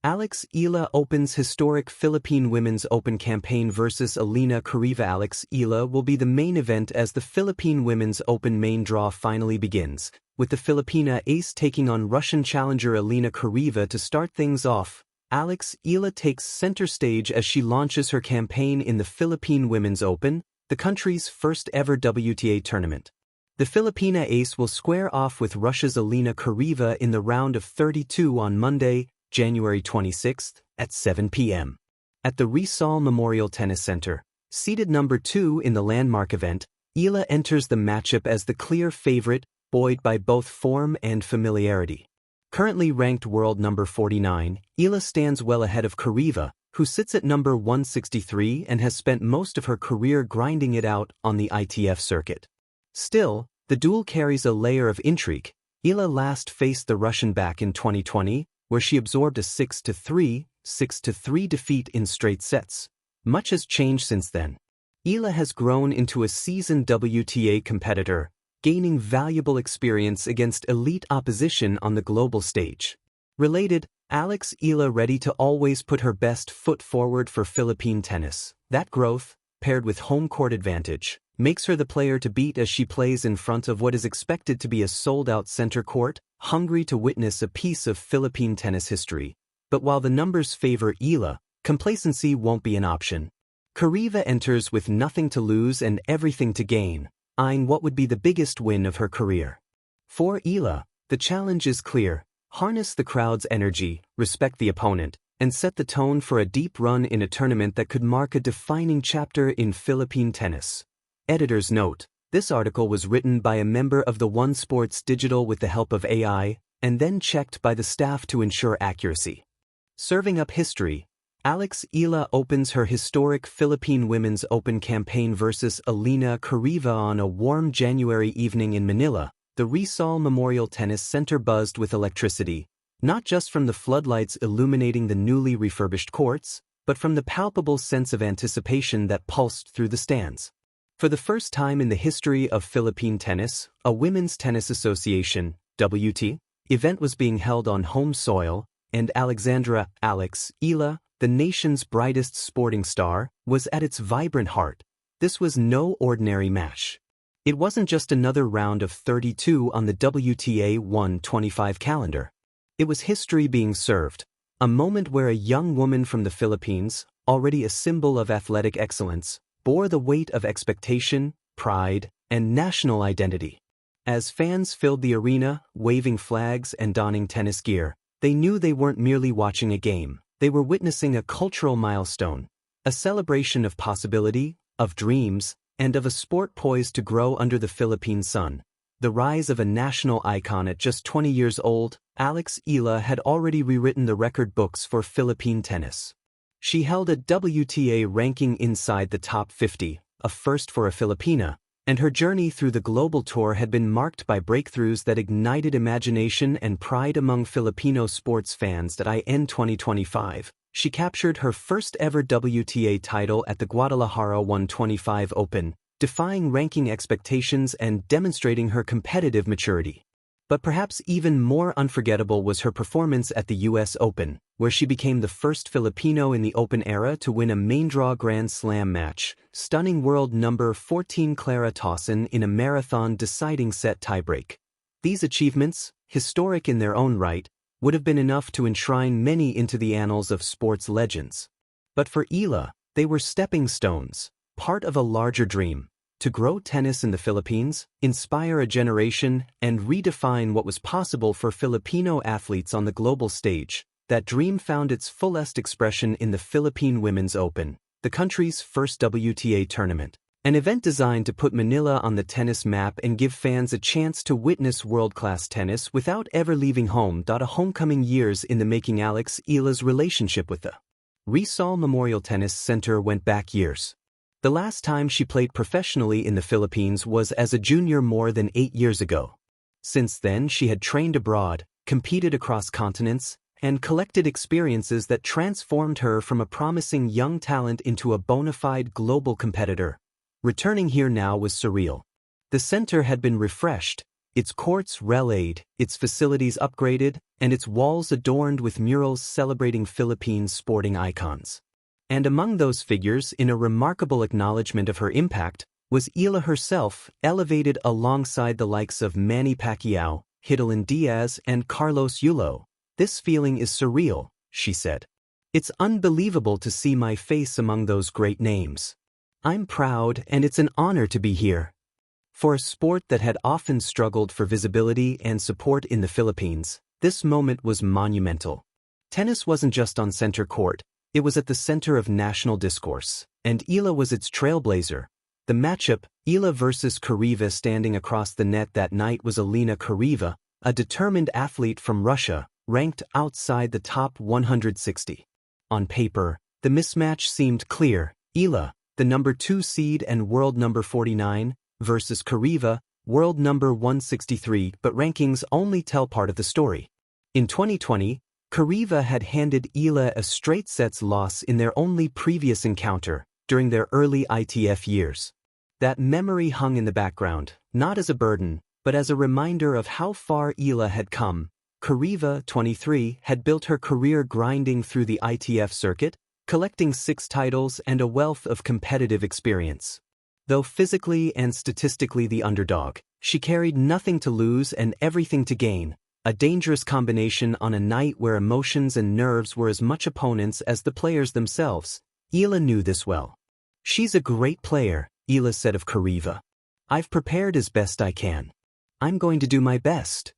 Eala opens historic Philippine Women's Open campaign versus Alina Charaeva. Eala will be the main event as the Philippine Women's Open main draw finally begins, with the Filipina ace taking on Russian challenger Alina Charaeva to start things off. Eala takes center stage as she launches her campaign in the Philippine Women's Open, the country's first ever WTA tournament. The Filipina ace will square off with Russia's Alina Charaeva in the round of 32 on Monday, January 26, at 7 p.m. At the Rizal Memorial Tennis Center, seeded number 2 in the landmark event, Eala enters the matchup as the clear favorite, buoyed by both form and familiarity. Currently ranked world number 49, Eala stands well ahead of Charaeva, who sits at number 163 and has spent most of her career grinding it out on the ITF circuit. Still, the duel carries a layer of intrigue. Eala last faced the Russian back in 2020, where she absorbed a 6-3, 6-3 defeat in straight sets. Much has changed since then. Eala has grown into a seasoned WTA competitor, gaining valuable experience against elite opposition on the global stage. Related, Eala ready to always put her best foot forward for Philippine tennis. That growth, paired with home court advantage, makes her the player to beat as she plays in front of what is expected to be a sold-out center court, hungry to witness a piece of Philippine tennis history. But while the numbers favor Eala, complacency won't be an option. Charaeva enters with nothing to lose and everything to gain, eyeing what would be the biggest win of her career. For Eala, the challenge is clear: harness the crowd's energy, respect the opponent, and set the tone for a deep run in a tournament that could mark a defining chapter in Philippine tennis. Editor's note: this article was written by a member of the One Sports Digital with the help of AI, and then checked by the staff to ensure accuracy. Serving up history, Eala opens her historic Philippine Women's Open campaign versus Alina Charaeva on a warm January evening in Manila. The Rizal Memorial Tennis Center buzzed with electricity, not just from the floodlights illuminating the newly refurbished courts, but from the palpable sense of anticipation that pulsed through the stands. For the first time in the history of Philippine tennis, a Women's Tennis Association (WT) event was being held on home soil, and Eala, the nation's brightest sporting star, was at its vibrant heart. This was no ordinary match. It wasn't just another round of 32 on the WTA 125 calendar. It was history being served, a moment where a young woman from the Philippines, already a symbol of athletic excellence, bore the weight of expectation, pride, and national identity. As fans filled the arena, waving flags and donning tennis gear, they knew they weren't merely watching a game, they were witnessing a cultural milestone, a celebration of possibility, of dreams, and of a sport poised to grow under the Philippine sun. The rise of a national icon at just 20 years old, Eala had already rewritten the record books for Philippine tennis. She held a WTA ranking inside the top 50, a first for a Filipina, and her journey through the global tour had been marked by breakthroughs that ignited imagination and pride among Filipino sports fans. At IN 2025, she captured her first ever WTA title at the Guadalajara 125 Open, defying ranking expectations and demonstrating her competitive maturity. But perhaps even more unforgettable was her performance at the US Open, where she became the first Filipino in the Open era to win a main draw Grand Slam match, stunning world number 14 Clara Tauson in a marathon deciding set tiebreak. These achievements, historic in their own right, would have been enough to enshrine many into the annals of sports legends. But for Eala, they were stepping stones, part of a larger dream: to grow tennis in the Philippines, inspire a generation, and redefine what was possible for Filipino athletes on the global stage. That dream found its fullest expression in the Philippine Women's Open, the country's first WTA tournament. An event designed to put Manila on the tennis map and give fans a chance to witness world-class tennis without ever leaving home. A homecoming years in the making. Eala's relationship with the Rizal Memorial Tennis Center went back years. The last time she played professionally in the Philippines was as a junior more than 8 years ago. Since then, she had trained abroad, competed across continents, and collected experiences that transformed her from a promising young talent into a bona fide global competitor. Returning here now was surreal. The center had been refreshed, its courts relayed, its facilities upgraded, and its walls adorned with murals celebrating Philippine sporting icons. And among those figures, in a remarkable acknowledgement of her impact, was Eala herself, elevated alongside the likes of Manny Pacquiao, Hidilyn Diaz, and Carlos Yulo. "This feeling is surreal," she said. "It's unbelievable to see my face among those great names. I'm proud, and it's an honor to be here." For a sport that had often struggled for visibility and support in the Philippines, this moment was monumental. Tennis wasn't just on center court, it was at the center of national discourse, and Eala was its trailblazer. The matchup, Eala versus Charaeva, standing across the net that night, was Alina Charaeva, a determined athlete from Russia, ranked outside the top 160. On paper, the mismatch seemed clear: Eala, the number 2 seed and world number 49, versus Charaeva, world number 163, but rankings only tell part of the story. In 2020, Charaeva had handed Eala a straight sets loss in their only previous encounter, during their early ITF years. That memory hung in the background, not as a burden, but as a reminder of how far Eala had come. Charaeva, 23, had built her career grinding through the ITF circuit, collecting 6 titles and a wealth of competitive experience. Though physically and statistically the underdog, she carried nothing to lose and everything to gain, a dangerous combination on a night where emotions and nerves were as much opponents as the players themselves. Eala knew this well. "She's a great player," Eala said of Charaeva. "I've prepared as best I can. I'm going to do my best."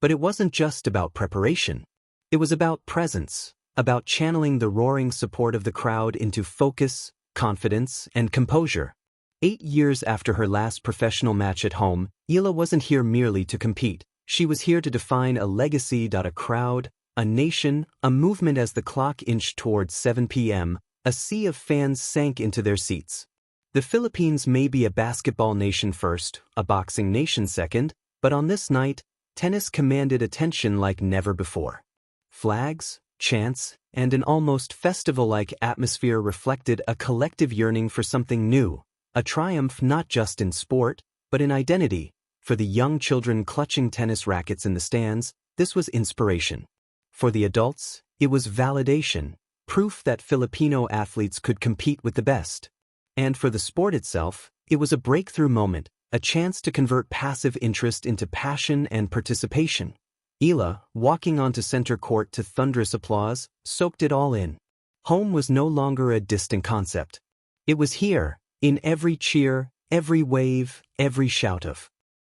But it wasn't just about preparation. It was about presence, about channeling the roaring support of the crowd into focus, confidence, and composure. 8 years after her last professional match at home, Eala wasn't here merely to compete. She was here to define a legacy. A crowd, a nation, a movement. As the clock inched towards 7 p.m., a sea of fans sank into their seats. The Philippines may be a basketball nation first, a boxing nation second, but on this night, tennis commanded attention like never before. Flags, chants, and an almost festival-like atmosphere reflected a collective yearning for something new. A triumph not just in sport, but in identity. For the young children clutching tennis rackets in the stands, this was inspiration. For the adults, it was validation, proof that Filipino athletes could compete with the best. And for the sport itself, it was a breakthrough moment, a chance to convert passive interest into passion and participation. Eala, walking onto center court to thunderous applause, soaked it all in. Home was no longer a distant concept. It was here, in every cheer, every wave, every shout of